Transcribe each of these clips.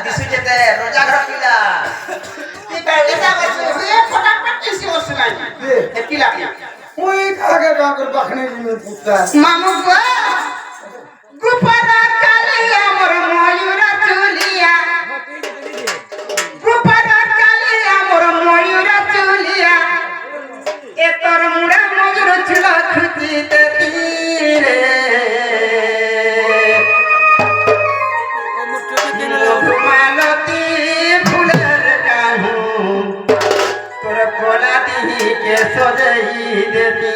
দিশু যেতে রোজা ঘর পিলা তুই বেলে যা বসে এ ফটাফট কিসি বসলাই এ পিলা ওই কাকে কাকে বাখনে দিমে পুত্তা মামু গো গুপরা কালিয়া মোর ময়ূরা চুলিয়া গুপরা কালিয়া মোর ময়ূরা চুলিয়া এ তোর মুড়া ময়ূর ছিল খুঁজিতে তীরে মধুমালতী ফুলের কাহু তোর কোলা দিকে সজাই দেতি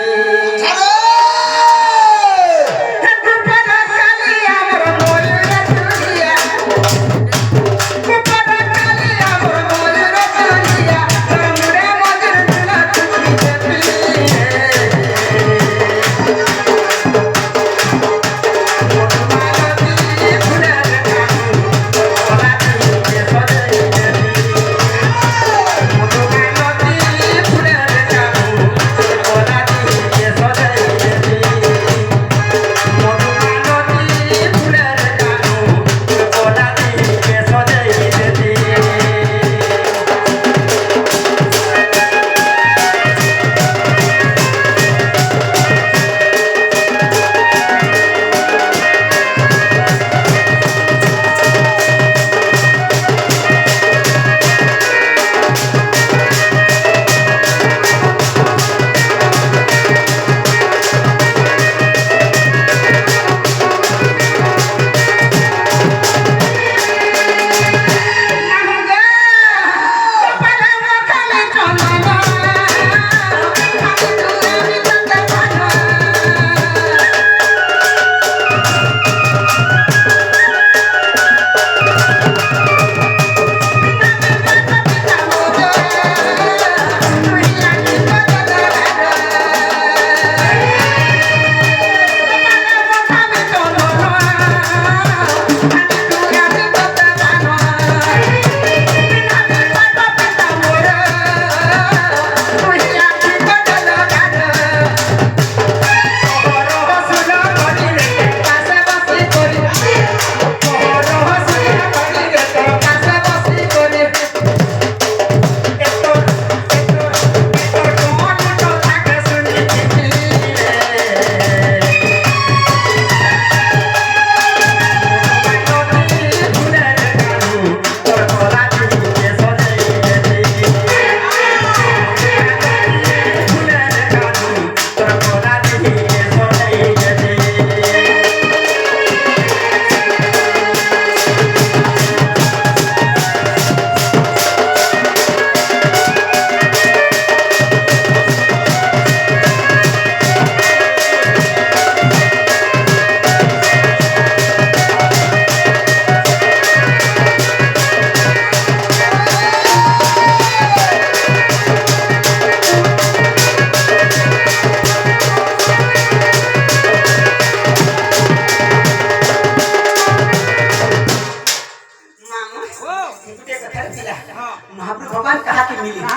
महाप्रभु भगवान कहा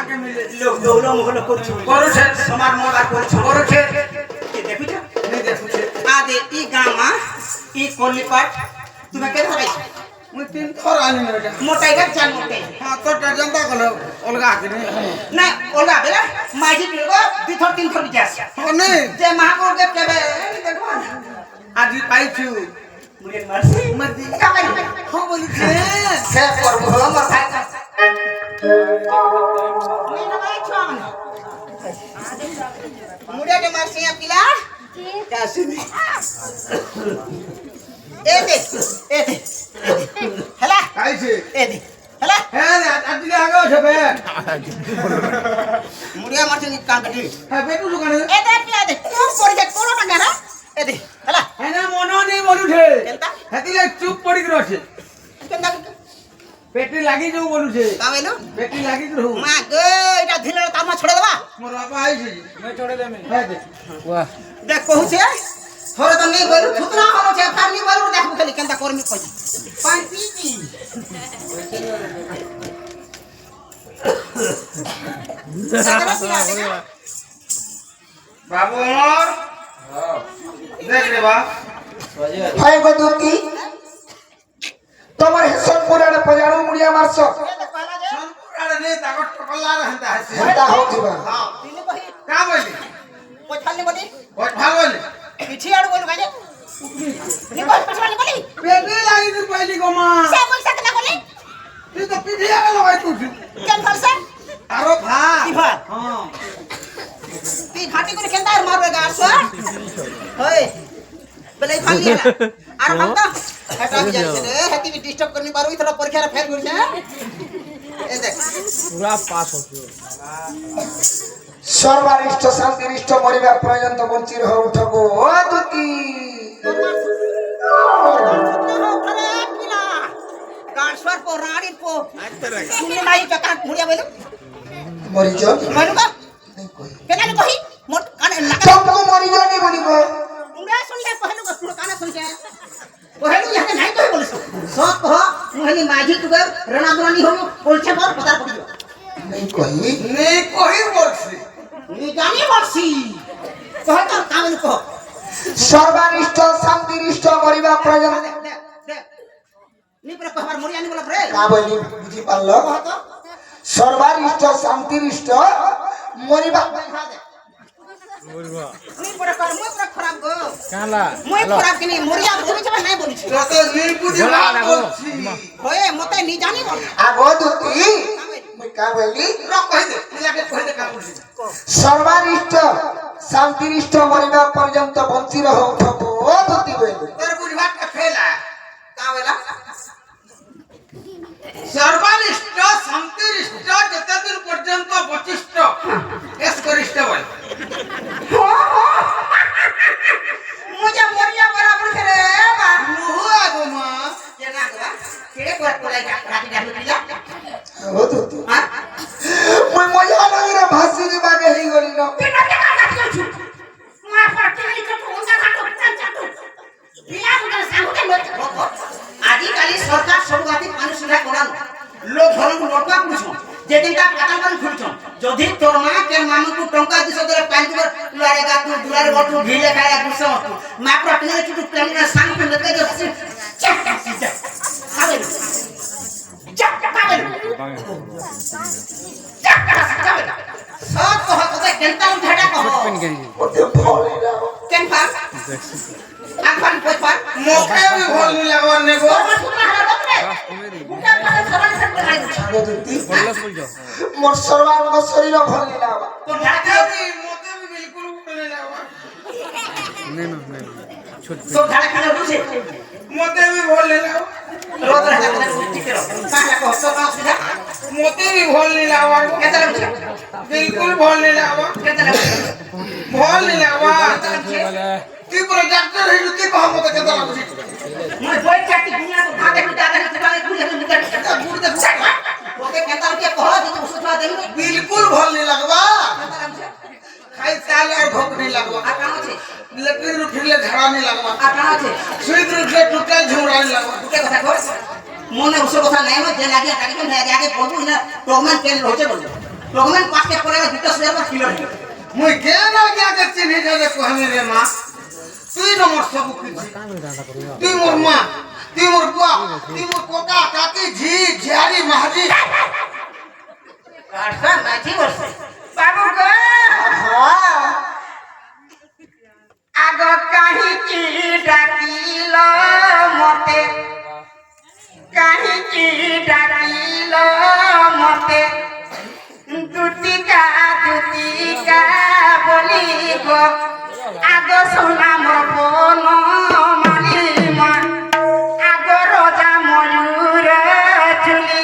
के मिले लोग दौलो मोहलो करू छे समार मोला करू छे के देखु छे नहीं देखु छे आ दे ई गामा ई कोलीपाट तुमे के धरै छे मु तीन थर आनी बेटा मोटाई का जान मोटे हां तो जनता कलो अलगा के ना अलगा बेला माजी पिलगो दि थर तीन थर बिजास हो नहीं जे महाप्रभु के केबे देखो आज पाई छु मुरे मरसी मरदी का हो बोली छे से करबो हमर भाई मुड़े के मरसिया पिला कैसे ए दे हला कैसे ए दे हला हे आदि आगो छबे मुड़िया मरसिया काम कटी हे बेटू दुकान ए दे पिला दे कोन पड़ी जा कोनो ना गरा ए दे हला हे ना मनो नहीं बोलू छे केलता हेतिले चुप पड़ी गरो छे केंदा पेटी लागी जो बोलू छे का वेलो पेटी लागी जो मा गे एटा धिले तामा छोड़े देबा मोर बापा आई छे मैं छोड़े दे में हे दे वाह देख कहू छे थोड़े तो नहीं बोलू थुतरा हो छे खाली बोलू देख खाली केंदा करमी कहि पानी पीती बाबू मोर देख रे बा हाय बदुती তোমার হিসাব পুরানো পজারু ଆସି ହେନ୍ତା ହଉଥିବା ହଁ ତିନି କହି କା ବୋଲି ପଛାଲି ବୋଲି ବହୁତ ଭଲ ବୋଲି ପିଠି ଆଡୁ ବୋଲୁ କାजे ନି କହି ପଛାଲି ବୋଲି পেটে লাগি তুই পাইলি গোমা সে পয়সা কেনা বলি তুই তো পিঠিয়া লগাই তুই কেন করছে আরো ভাত কি ভাত হ্যাঁ তুই ঘাটি করে কেনতা মারবে গাছ ওই বলে ফালি আর ভাত হটা কি যাচ্ছে রে হেতি বি ডিস্টার্ব করনি পারু ইতরা পরীক্ষা ফেল করছে এ দেখ পুরা পাস হচ্ছে সর্বারিষ্ট শান্তিরিষ্ট মরিবা পর্যন্ত বঞ্চি রহ ঠকো ও দুতি গাছর পো রাড়ির পো শুনে নাই কাকা মুড়িয়া বইলো মরিজ বইলো কা কেনালি কহি মোট কানে লাগা চম্পু মরিজ নি বলিব মুড়া শুনলে কহেলু কা পুরো কানা শুনছে কহেলু ইয়াকে নাই কই বলিস সব কহ মুহেলি মাঝি তুগে রণাদরানি হলো বলছে বল পতার পড়িও নেই কহি নে কহি বলছি নি জানি বলছি কহ তো কামেল কহ সর্বারিষ্ট শান্তিরিষ্ট মরিবা পর্যন্ত নি পরে কহবার মুড়িয়া নি বলা রে কা বলি বুঝি পারল কহ তো সর্বারিষ্ট শান্তিরিষ্ট মরিবা নি পরে কর মুই পরে খারাপ গো কালা মুই খারাপ কিনি মুড়িয়া বলি যাবে নাই বলিছি যত নির্বুদ্ধি বলছি হয়ে মতে নি জানি বল আগো দুতি মুই কা বলি র কহি দে ইয়াকে কহি দে কা বলছি সর্বারিষ্ট শান্তিরিষ্ট মরিবা পর্যন্ত বঞ্চি রহ ঠকো ও দুতি বলি তোর বুঝবাট কা ফেলা কা বেলা সর্বানিষ্ঠ শান্তিরিষ্ট যতদিন পর্যন্ত বচিষ্ঠ এস করিষ্ঠ বল মুজে মরিয়া বরাবর রে বা নুহু আগমা কেনা গা কেড়ে কোয়া কোলাই রাতি ডালু দিলা আগো দুতি হ্যাঁ মুই মজা লাগিরে ভাসি দিবাকে হেই গলি ন তুই না কেনা কাটি আছু মা পাটি নাই কত ওটা কাটো চাটু বিয়া মুদা সামুতে লই আজি কালি সরকার সবগাতি পানি সুবিধা করানো লোক ঘরକୁ লটকা পুছন যেদিনটা কাটাল পানি খুলছন যদি তোর মা কে মামুକୁ ଟଙ୍କା 200 ଦେଲେ ପାଣି দিব ଲୁଆରେ ଗାତୁ ଦୁଲାରେ ବଟୁ ଢିଲେ ଖାଇଲା ଗୁସ ମତୁ ମା ପ୍ରଟିନେ ଚୁଟୁ ପ୍ଲେନ ସାଙ୍ଗ ପେ ଲତେ ଯେ ଚାଟା ସିଜା ଖାବେ ଚାଟା ଖାବେ ଚାଟା ଖାବେ সব কহ কতে কেনতা উঠাটা কহ ওতে ভলি না কেন ফা আখান কই ফা মোকে বি ভাল নি লাগবা নেগো তোর পুরা হালা রতরে বুটা পাশে সবাই সব খাই আগো দুতি মোর সর্বাঙ্গ শরীর ভলি না তোর ঢাকা মোকে বি বিলকুল ভাল নি লাগবা তোর ঢাকা খালে বুঝে মোকে বি ভাল নি লাগবা রতরে হালা ঠিক করো কাহলা কহ তো কাহ সিধা মোকে বি ভাল নি লাগবা কেতে লাগছে বিলকুল ভাল নি লাগবা কেতে লাগছে ভাল নি লাগবা বলে তুই পুরো ডাক্তার হইলু তুই কহ মতে কেতে লাগুছি মই বই চাটি দুনিয়া তো ভাতে কুটা দেন তো কুড়ি হাতে মুটা বুড় দে তোকে কেতা কে কহ যে ওষুধ দেন বিলকুল ভাল নি লাগবা কেতে লাগছে খাই চালে আর ভোক নি লাগবা আর কাম আছে লেট্রিন উঠিলে ঝাড়া নি লাগবা আর কাম আছে সুইদ উঠলে টোটাল ঝুমরা নি লাগবা কে কথা কর মনে ওষুধ কথা নাই মে যে লাগিয়া টাকি কে আগে পড়বো না গভর্নমেন্ট পেন রয়েছে বলবো গভর্নমেন্ট পাস কে পড়ে দুটো সিলেবাস কিলো মুই কেন আগে চিনি যাবে কহমি রে মা তুই ন মোর সব কিছু তুই মোর মা তুই মোর বুয়া তুই মোর কোকা কাকি ঝি ঝিয়ারি মাহাজি আচ্ছা নাচি বসে বাবু গো আগ কাহিকি ডাকিল মতে কাহিকি ডাকিল মতে দুতিকা বলি গো আগ সোনাম বন মালিমা আগ রজা ময়ূর চুলি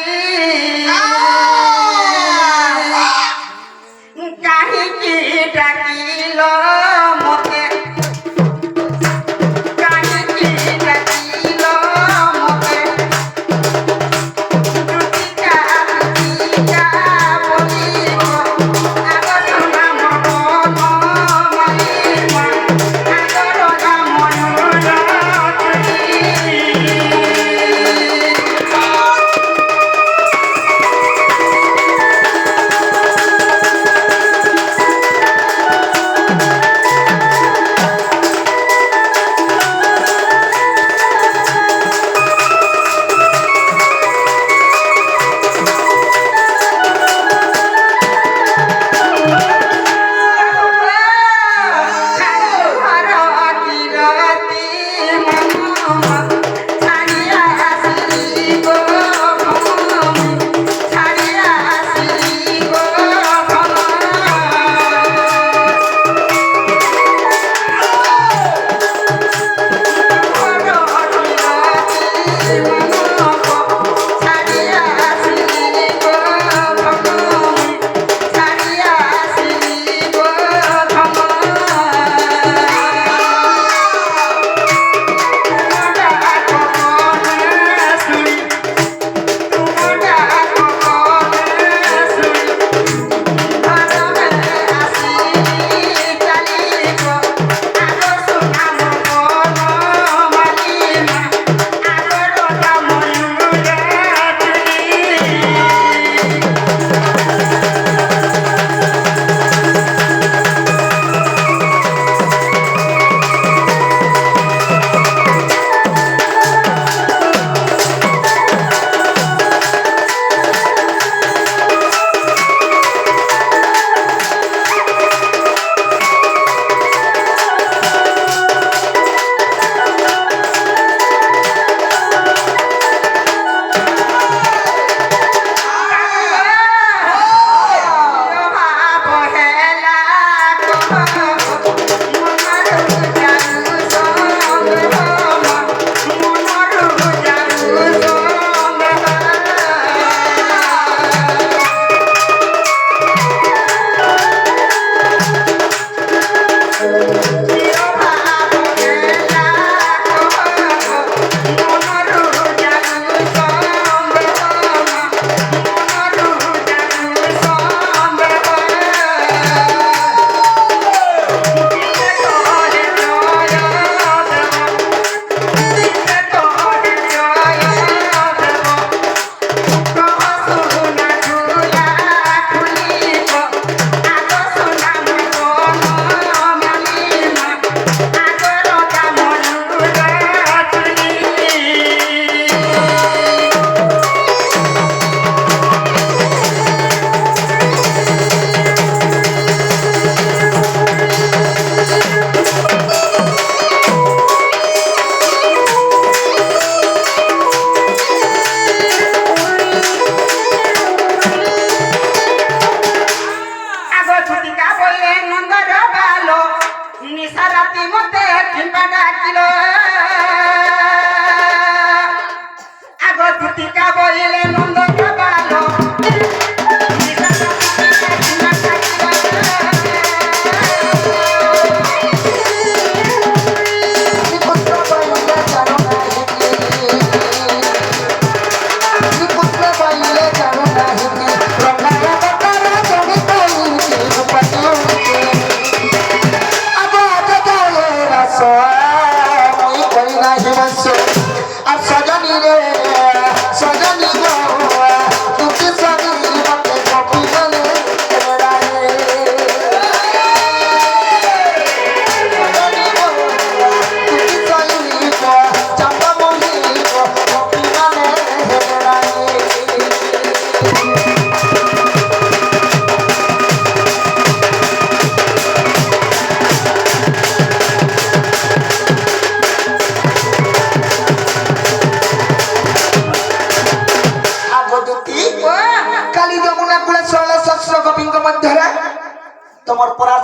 তোমার পড়ার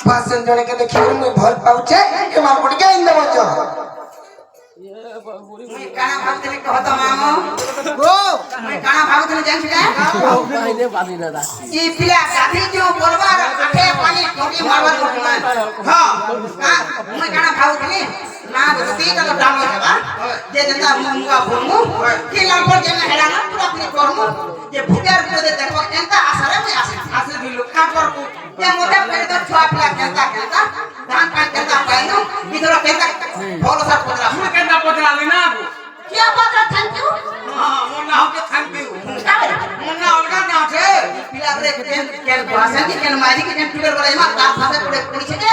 ভাষণ জনকে দেখি মুই ভাল পাউছে এমান গুটিকে ইন দেব চ মুই কানা ভাবতেলি কহত মামো গো মুই কানা ভাবতেলি জানিস না ই পিলা গাধি जो बोलबार आठे पानी टोटी मारबार करना हां मुई काना भाबतेली ना बती का तो डाल देबा जे जंदा मुंगा बोलमु कि लांपर जे ना हेला ना पूरा अपनी करमु जे भूटार को दे देखो एंता आसारे में आसे दिलु का करमु ये मोटे पेड़ तो छुआ पिला केंता धान पान केंता पाइनो इधर केंता भोलो सा पदरा मुई केंता पदरा लेना क्या पदरा थैंक यू हां मोर ना होके थैंक यू मोर ना ओडा ना छे पिला रे केन भाषा की केन माजी की केन टुगर बड़े मा का भाषा पड़े पड़ी छे के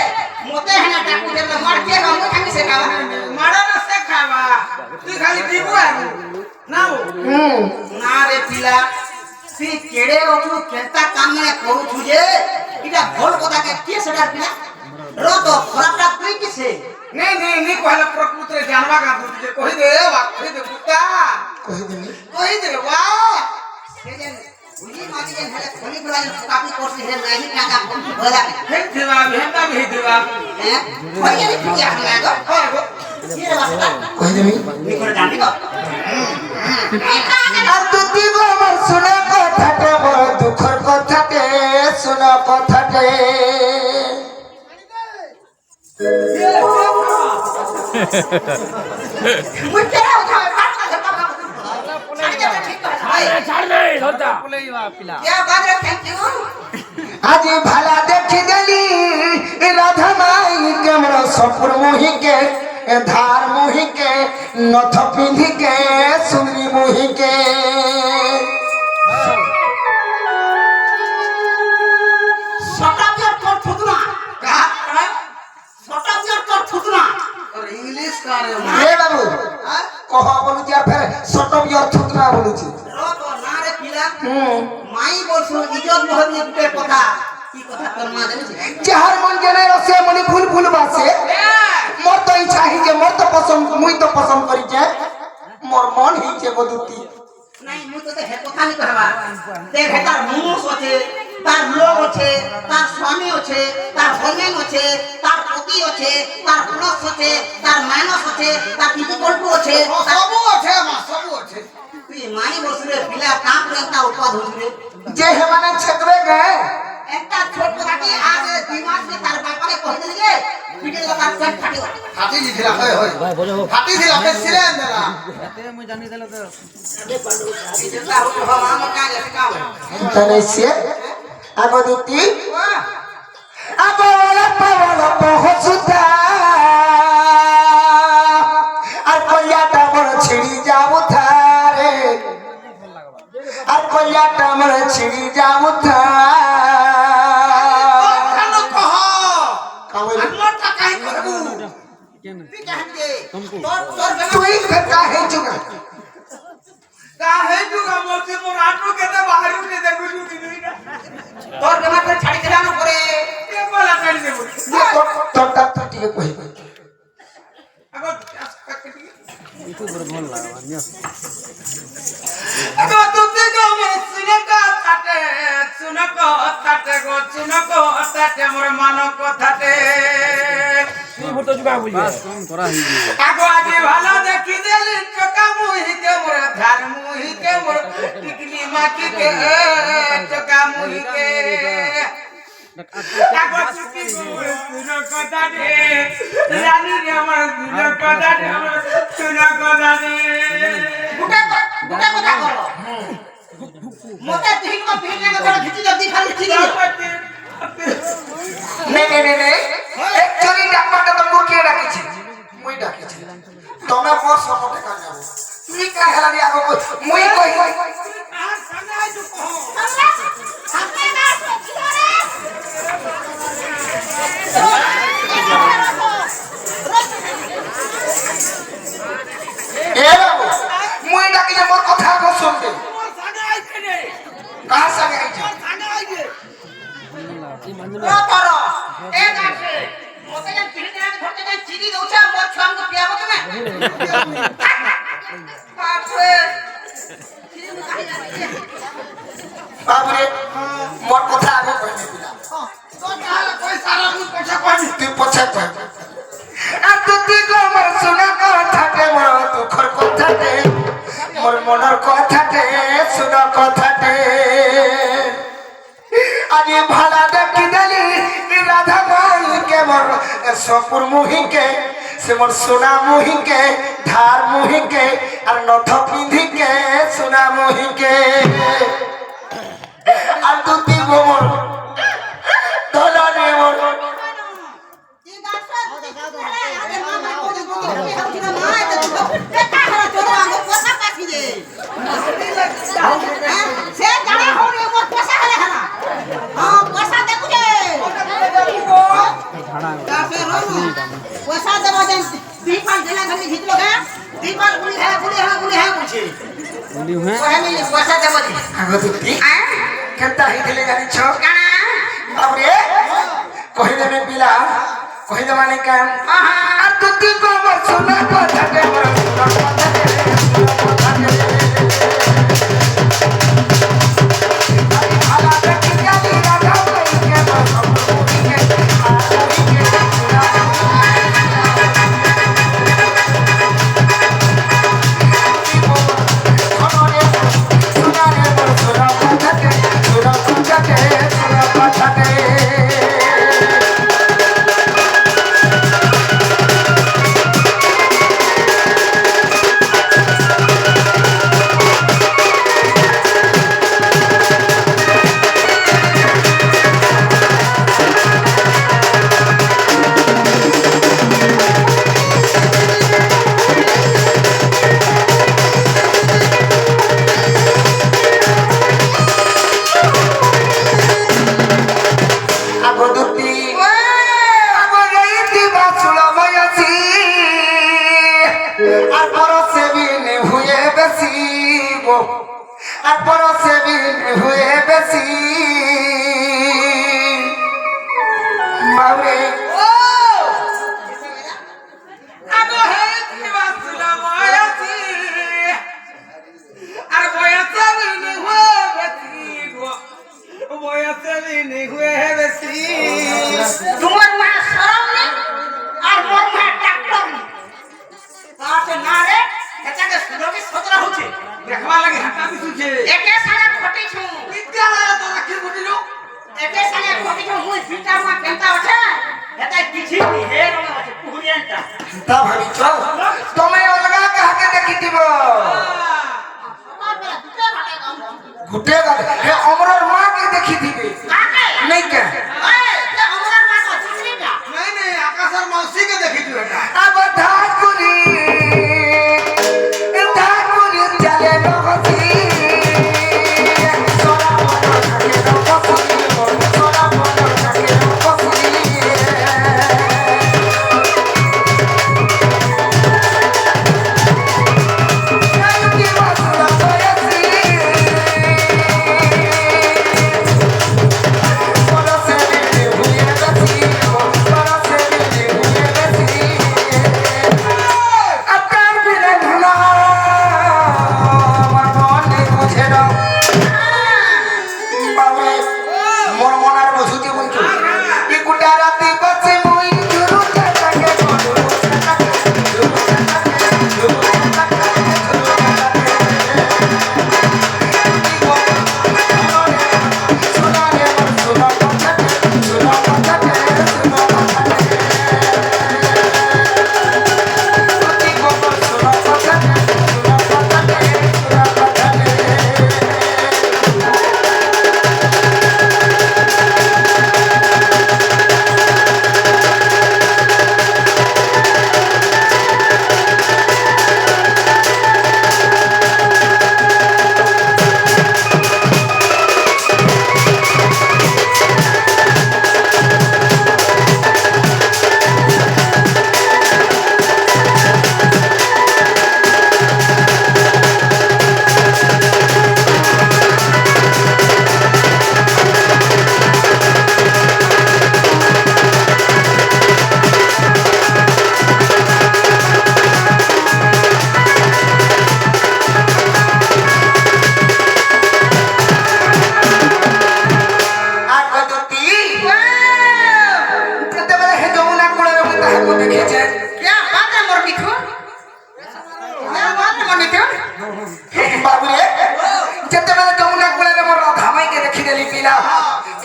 मोते है ना टाकू जे मार के हम खानी से खावा मारा ना से खावा तू खाली पीबू आ ना ना रे पिला सी केड़े ओतु केंता काम ने करू छुजे इटा भोल কথা के सेडा पिला रो तो खराबटा तुई किसे नहीं कहला प्रकृति रे जानवा का तुझे कहि दे वा कहि दे कुत्ता कहि दे वाह से जे उनी माटी के हेले खोली बुलाई काफी कोर्स है नहीं का बोला हे देवा भेंता भी देवा हैं होय ये क्या हला गो ये वास्ता কই দেমি निकोर जानी को আর দুতি গো আমার শুনে কথাতে বড় দুঃখর কথাতে শুনো কথাতে मुझे उठा बात का ছাড় দে ধরতা পুলেই বা পিলা क्या बात रे थैंक यू আজি ভালা দেখি দেলি রাধা মাই কেমন সপুর মুহিকে ধার মুহিকে নথ পিন্ধিকে সুন্দরী মুহিকে सटाबियर तोर थुतना कहा सटाबियर तोर थुतना और इंग्लिश का रे এ বাবু কহ বলুছি আর ফের সটব ইয়র থুতনা বলুছি रो तो ना रे पिला माई बोलसु इज्जत महनी के কথা কি কথা তোর মা জানিস যাহার মন জেনে রসে মনি ফুল ফুল বাসে মোর তো ইচ্ছা হিজে মোর তো পছন্দ মুই তো পছন্দ করিছে মোর মন হিজে বদুতি নাই মু তো হে কথা নি কহবা দেখ হেতার মুস আছে তার লোক আছে তার স্বামী আছে তার হজবেন্ড আছে তার পতি আছে তার প্লাস আছে তার মাইনাস আছে তার ডিফিকাল্ট আছে সব আছে মা সব আছে তুই মাই বসরে পিলা কাম করতা উৎপাদ হইরে যে হেমানে ছেকবে গে একটা ছোট কাটি আগে দিমাগ মে তার বাপারে কই দিলে পিটে তার পেট ফাটিও হাতি দিলা হয় হয় হাতি দিলা কে সিরে দেলা এতে মই জানি দেলা তো যেটা হতো মামা কাজ আছে কাম তানে সে আগদুতি আবলা পাওলা পহসুতা আর কইয়াটা বড় ছিড়ি যাও থারে আর কইয়াটা বড় ছিড়ি যাও থা কালো কহ কাওয়ালি আমটা কাই করবু কেন তুই কাহতে তোর তুই ফেকা হে চুগা কাহে জুগা বলছে মোর আটু কেতে বাহারু কে দেখু দিবি না তোর বেমা করে ছাড়ি দিলাম পরে কে বলা কাটি দেব তোর ডাক্তার টিকে কই আগো একটু বড় ভাল লাগা নিয়া আগো তুই গো মোর সুনক তাতে গো সুনক তাতে মোর মান কথাতে তুই ফটো জুগা বুঝি বাস কম করা হই আগো আজি ভালো দেখি দেলি চকা মুহিকে মোর ধার মুহিকে মোর টিকলি মাটিকে চকা মুহিকে আগো চুকি সুনক তাতে রানী রে আমার সুনক তাতে আমার সুনক তাতে গুটা কথা বলো মোতে তিন কো তিন লাগে ধরে খিচি জলদি খালি ঠিক নে একচুয়ালি ডাক্তারটা তো মুখে রাখিছি মুই ডাকিছি তোমরা মোর সপোর্টে কাজ যাও তুই কা হেলা দি আগো মুই কই আর সামনে আইছো কহ সামনে না ধরে এ বাবু মুই ডাকিলে মোর কথা আগো শুনবে মোর সামনে আইছে রে কার সঙ্গে আইছে মোর সামনে আইছে এই মানুষ ও করো এ গাছে মোতে যে তিন দিন ধরতে যে চিনি দউছা মোর ছুয়াঙ্গ পিয়াবো তুমি বাপরে বাবুরে মোর কথা আগো কই দিলা তো যা ভাড়া দেখি দেলি রাধা মাইকে মোর সপুর মুহিকে সে মোর সোনা মুহিকে ধার মুহিকে আর নথ পিঁধিকে সোনা মুহিকে আর দুটি গোমর দলনে মোর পয়সা দেবো যেন দুই পাঁচ দিনে খালি জিতলো গে দুই পাঁচ গুলি হ্যাঁ বলছে পয়সা দেবো আগ দুটি কেনতা হইলে জানিছ বাবরে কহিদেবে পিলা কহিদে মানে কেন আর দুটি গোমর সোনা কথাতে মোর সোনা কথাতে ভাড়া দেখি দেলি রাধা মাইকে মোর সপুর মুহিকে ধার মুহিকে সোনা তোমার মা শরম নেই আর মোর মা ডাক্তার নেই তাতে না রে এটাকে সুরবি সতরা হচ্ছে দেখবা লাগে হাতা দিছুছে একে সারা ঘটিছু বিদ্যালয় তো রাখি বুঝিলো একে সারা ঘটিছু মুই পিতা মা কেনতা আছে এটা কিছু হে রঙ আছে পুরিয়ানটা তা ভাবিছ তুমি অলগা কাহাকে দেখি দিব আমার বেলা দুটো ঘটে কাম গুটে গাল হে অমরর মা কে দেখি দিবে কাকে নাই কে এই তে অমরার মা তো চিছলিটা নাই নাই আকাশের মাউসিকে দেখি দিও এটা আবার ধাকুরি চলে নহতি সোনা মন থাকে নহতি সোনা মন থাকে নহতি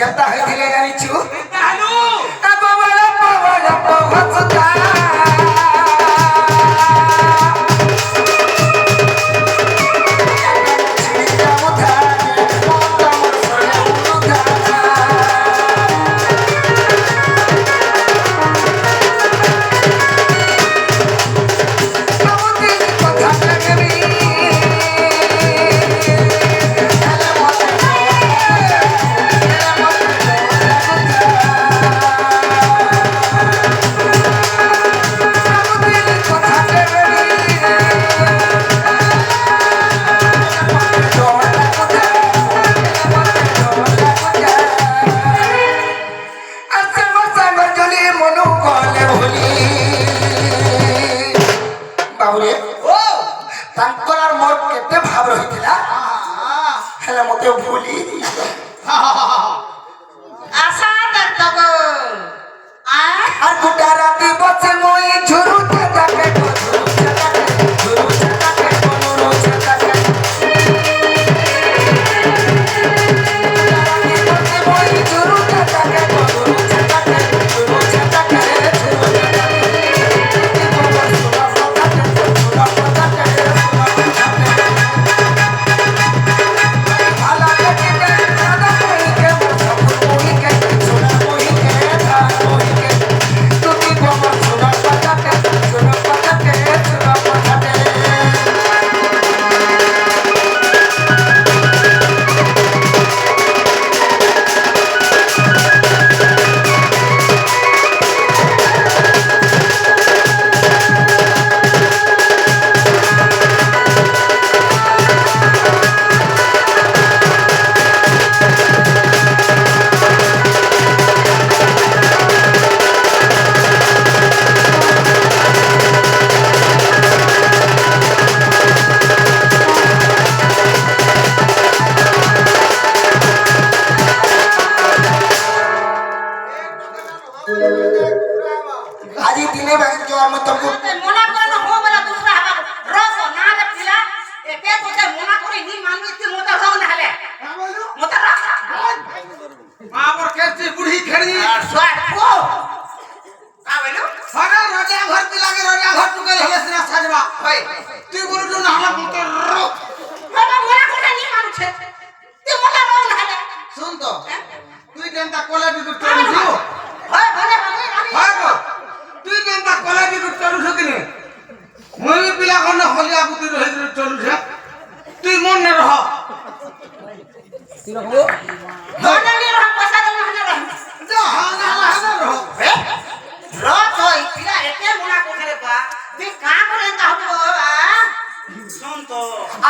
কেতা হইছিলে জানিছু তাহলু বাবা বাবা ভজতা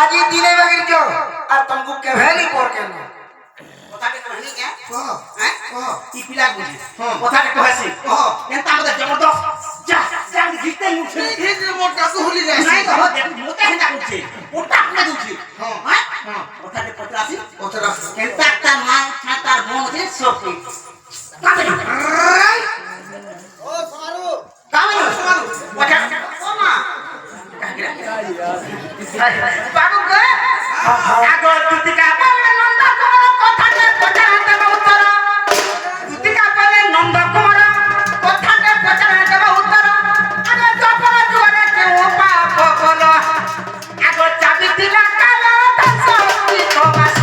আজি দিনে বাগির কেউ আর তুমকু কেভে নি পর কেন কথাটা কহনি কে হ্যাঁ ই পিলা বুঝি কথাটা কহছি এন্তা আমাদের জবরদস্ত যা যা জিতে মুছে এই যে মোটা তো হলি যায় নাই তো দেখ মোটা হেটা করছে ওটা আপনি দুছি হ্যাঁ কথাটা পত্রাসি এন্তা তার মা ছাতার বোন আছে সব কি ও সমারু কামে সমারু ওটা ও মা বাবু কে আগো তুতিকা বলে নন্দ কুমার কথাটা পচারা দেব উত্তর তুতিকা বলে নন্দ কুমার কথাটা পচারা দেব উত্তর আগো জপর জুয়ারে কেউ পাপ বলো আগো চাবি দিলা কালো দাস কি কবাস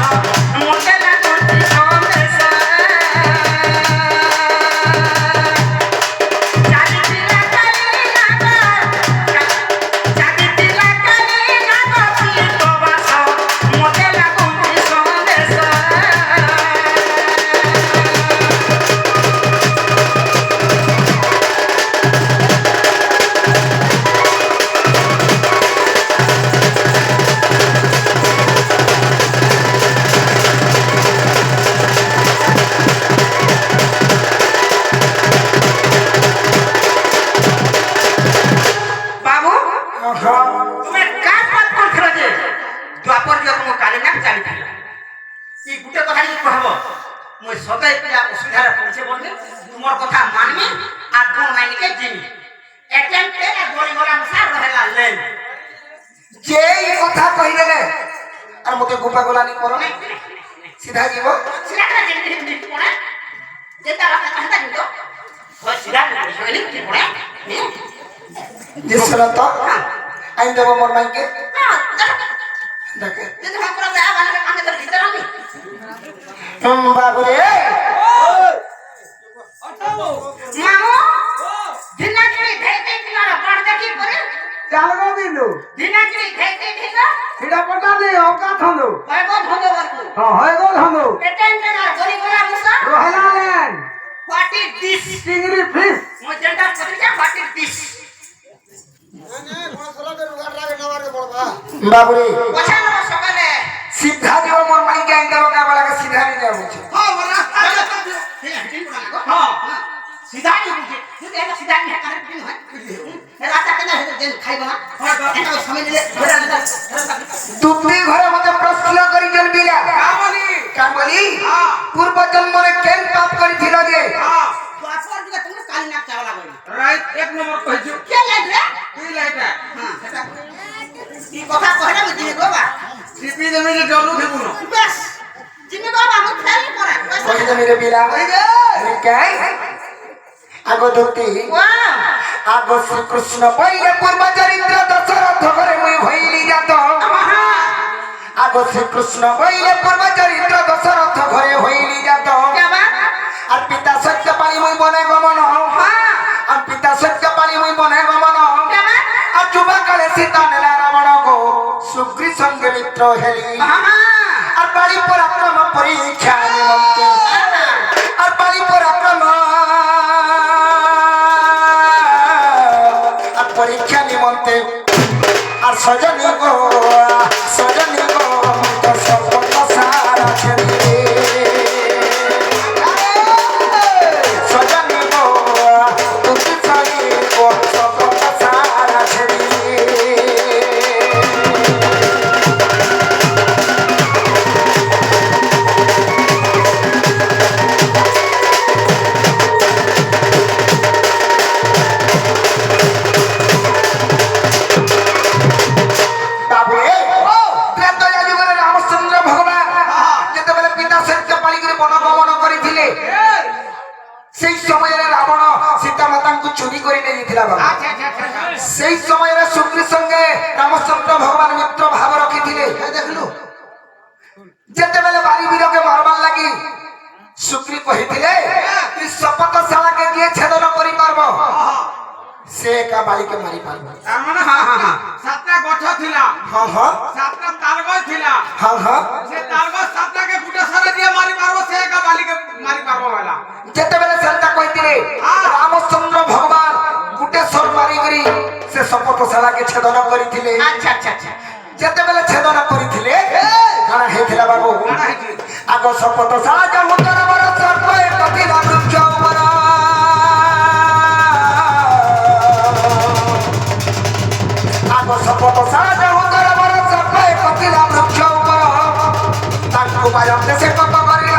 মোটে লাগুতি সন্দেশ চাবি দিলা কালি নাগা চাবি দিলা কালি নাগা কি কবাস মোটে লাগুতি সন্দেশ বাবু তুমি কাজ বাদ করছিল যে দ্বাপর যুগ মো কালি না চালিছিল এই গুটে কথা যদি কহব মই সদাই পিলা অসুবিধারে পড়ছে বলবি তোমার কথা মানবি আর কোন মাইনিকে জিমি এটেম্পে আর গলি গলা মুসার রহেলা লেন যে এই কথা কই দেলে আর মতে গোপা গোলানি করো ସିଧା ଯିବ ସିଧା করে যেতে পড়ে যেটা রাস্তা কাহতা কিন্তু হয় সিধা করে যেতে পড়ে দৃশ্যরত আইন দেব মোর মাইকে হ্যাঁ দেখে যদি हम पूरा जा वाले काहे तो भीतर आनी বাবুরে অটাও মামু দিনাজপুরে ধেইতে দিনার পড় দেখি করে চালগো দিলু দিনাজপুরে ধেইতে দিনা সেটা পটা নেই অকা থানো হয় গো ধন্দ বাকু হ্যাঁ হয় গো থানো পেটেন না গরি গলা মুসা রহলালেন হোয়াট ইজ দিস চিংড়ি ফিশ মজেন্ডা করিছা হোয়াট ইজ দিস বাবুরে পছন্দ সকালে সিধা দিব মোর মাইকে আইন দেব কা বলা সিধা নি যাব হ্যাঁ রাস্তা ঠিক আছে ঠিক আছে হ্যাঁ সিধা নি বুঝে যদি এটা সিধা নি কারে কি হয় রাস্তা কেন হেতে দেন খাইব না এটা সময় দিলে ধরে আনতা দুটি ঘরে মতে প্রশ্ন করি জন বিলা কামলি পূর্ব জন্মরে কেন পাপ করিছিল যে তো আসর দিকে তুমি কালি না চাওলা বলি রাইট এক নম্বর কইছো কে লাগে কি লাইটা হ্যাঁ সেটা কি কথা কইরা বুঝি গো বা সিপি দেমে যে জলু দেবু না বেশ তুমি বাবা আমি ফেল করে কই দে মেরে বিলা আরে কাই আগো দুটি ওয়াও আগো শ্রীকৃষ্ণ পইলে পূর্ব চরিত্র দশরথ ঘরে মুই ভইলি যাত আগো শ্রীকৃষ্ণ পইলে পূর্ব চরিত্র দশরথ ঘরে হইলি যাত কেবা আর পিতা সত্যপালি মুই বনে গমন আর পিতা সত্যপালি মুই বনে গমন কেবা আর যুবা কালে সীতা নেলা রাবণ গো সুগ্রী সঙ্গে মিত্র হেলি আর বাড়ি পরাক্রম পরীক্ষা নিমন্তে আর বাড়ি পরাক্রম আর পরীক্ষা নিমন্তে আর সজনী গো তো সর্বত সারা ছেড়ে সজনী গো তুমি ছড়ি গো সর্বত সারা ছেড়ে সেই সময়ের রাবণ সীতা মাতাଙ୍କୁ চুরি করে নিয়ে গেছিলা বাবা সেই সময়ের সুগ্রীর সঙ্গে রামচন্দ্র ভগবান মিত্র ভাব রখিଥିଲେ দেখলু যেতেবেলে বাড়ি বীরকে মারবার লাগি সুগ্রী কহিଥିଲେ তুই শপথশালাকে গিয়ে ছেদন করি পারব সে একা বাড়িকে মারি পারব তার মানে সাতটা গছ থিলা হ্যাঁ হ্যাঁ সাতটা তালগছ থিলা হ্যাঁ হ্যাঁ সে তালগছ সাতটাকে ফুটা সারা দিয়ে মারি পারবো সে একা বালিকে মারি পারবো বলা যেতেবেলে সেটা কইଥିଲେ রামচন্দ্র ভগবান গুটেশ্বর মারি করি সে শপথশালাকে ছেদন করিଥିଲେ আচ্ছা আচ্ছা আচ্ছা যেতেবেলে ছেদন করিଥିଲେ কাଣା হেইଥିଲା বাবু কাଣା হেইছিল? আগ শপথশালা যাবো তোর বড় সর্প কপিলা বৃক্ষ উপর আগ শপথশালা যাবো তোর বড় সর্প কপিলা বৃক্ষ উপর তাଙ୍କୁ বায়ন্তে সে কপ করিল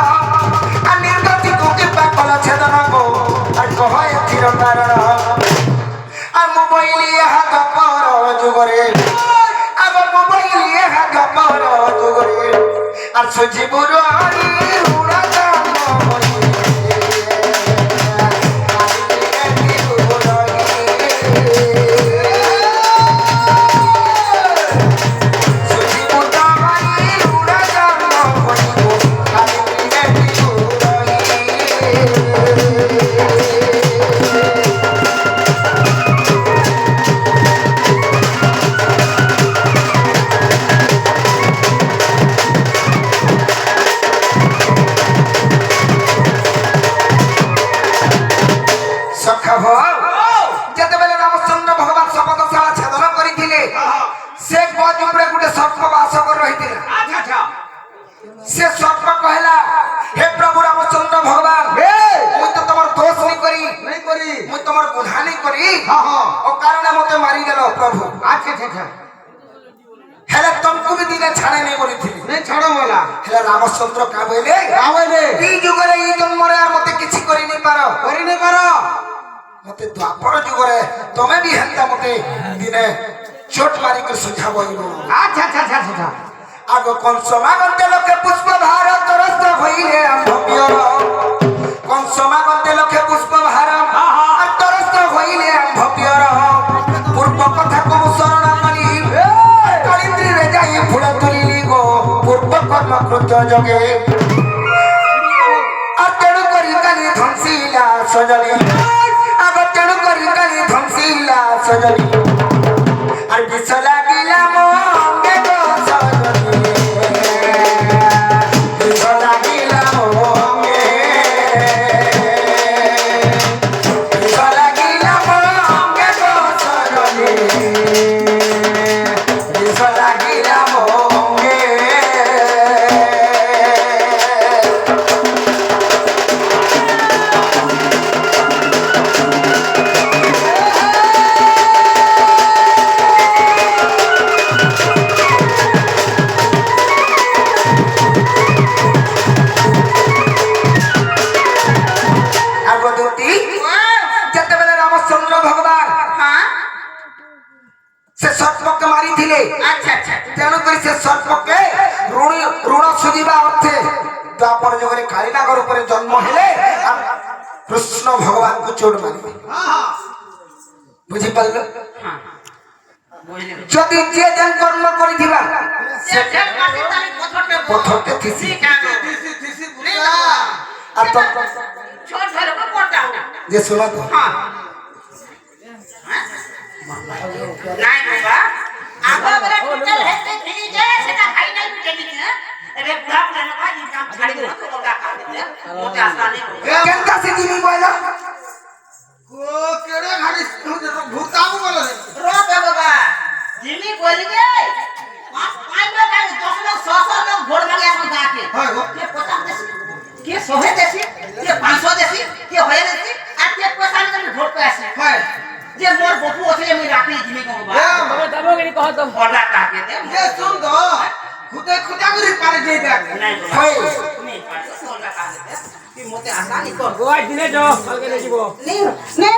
আর নির্গতিକୁ কৃপা কল ছেদন গো আর কহ এথির কারণ আর মোবাইল ইহা গপর যুগরে আবার মোবাইল ইহা গপর যুগরে আর সজীবর আরি উড়া দাম যেতেবেলে রামচন্দ্র ভগবান শপথশালা ছেদন করিଥିଲେ সে গজ উপরে গোটে সর্প বাস করে রহিଥିଲା আচ্ছা আচ্ছা সে সর্প কহিলা হে প্রভু রামচন্দ্র ভগবান মুই তো তোমার দোষ নাই করি মুই তোমার গুণা নাই করি ও কারণে মতে মারি দেল প্রভু আচ্ছা আচ্ছা হেলে তমকু বি দিনে ছাড়ে নাই বলিଥିଲି নে ছাড়ো বলা হেলে রামচন্দ্র কা বইলে এই যুগরে এই জন্মরে আর মতে কিছু করি নাই পারো করি নে পারো মতে দ্বাপর যুগরে তুমি বি হেন্তা মতে দিনে চোট মারি করে সুঝাবো আচ্ছা আচ্ছা আচ্ছা আচ্ছা আগ কংস মাগন্তে লোকে পুষ্প ভারত রস যোগে আর তেণু করি কালি ধ্বংসিলা সজনী আগ তেণু করি কালি ধ্বংসিলা সজনী আর বিষ লাগিলা মঙ্গে গো সজনী বিষ লাগিলা মঙ্গে বিষ লাগিলা মঙ্গে গো সজনী বিষ লাগিলা মঙ্গে যেତେବେଳେ রামচন্দ্র ভগবান হ্যাঁ সে সর্পকে মারিଥିଲେ আচ্ছা আচ্ছা তেণুকরি সে সর্পকে ঋণ সুধিবা অর্থে দ্বাপর যুগরে কালীনগর উপরে জন্ম হেলে আর কৃষ্ণ ভগবানকে চোট মারিবে বুঝিপারল হ্যাঁ বুঝলি যদি যে যেন কর্ম করিথিবা সেটা মাসে তাই পথরতে পথরতে থিসি আর তো ছোট ধরে পড়তা যে শোনা তো হ্যাঁ নাই বাবা আগো বলে টোটাল হেতে ফিরি যে সেটা খাই নাই বিটে দিতে এবে বুড়া বুড়া না ভাই কাম ছাড়ি দিও তো ওটা খা দিতে মোতে আসা নেই কেনটা সে জিমি বইলা রো বাবা জিমি বলি যে পাঁচ লোক আর 10 লোক 100 লোক ভোট মাগে এখন গাকে কে 50 দেশি কে 100 দেশি কে 500 দেশি কে হয়ে দেশি আর কে পয়সা নিয়ে ভোট পে আসে যে মোর বপু আছে আমি রাখি জিমি কো বাবা বাবা যাবো কেনি কহ তো বড়া কাকে দে নাই হয় তুমি পারছো বড়া কাকে দে কি মোতে আসা নি কর গোয়া দিনে যাও কালকে দেখিব নে